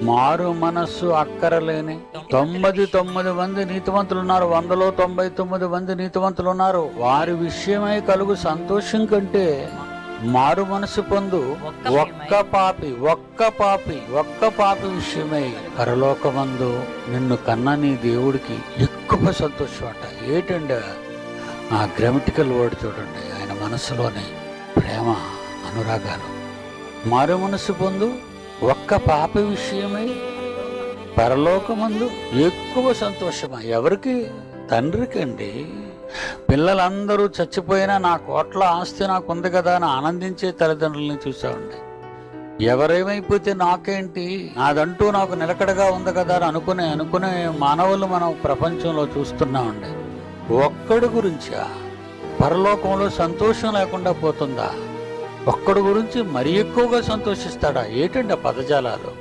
మారు మనస్సు అక్కరలేని 99 మంది నీతివంతులు ఉన్నారు. 100లో 99 మంది నీతివంతులు ఉన్నారు. వారి విషయమై కలుగు సంతోషం కంటే మారు మనసు పొందు ఒక్క పాపి విషయమై పరలోకమందు నిన్ను కన్న నీ దేవుడికి ఎక్కువ సంతోషం అట. ఏంటండి ఆ గ్రామటికల్ వర్డ్ చూడండి, ఆయన మనసులోని ప్రేమ అనురాగాలు. మారు మనసు పొందు ఒక్క పాపి విషయమై పరలోకమందు ఎక్కువ సంతోషమా. ఎవరికి? తండ్రికండి. పిల్లలందరూ చచ్చిపోయినా నా కోట్ల ఆస్తి నాకు ఉంది కదా అని ఆనందించే తల్లిదండ్రులని చూసామండి. ఎవరేమైపోతే నాకేంటి, నాదంటూ నాకు నిలకడగా ఉంది కదా అని అనుకునే మానవులు మనం ప్రపంచంలో చూస్తున్నామండి. ఒక్కడి గురించా పరలోకంలో సంతోషం లేకుండా పోతుందా? ఒక్కడి గురించి మరి ఎక్కువగా సంతోషిస్తాడా? ఏంటండి ఆ పదజాలాలు?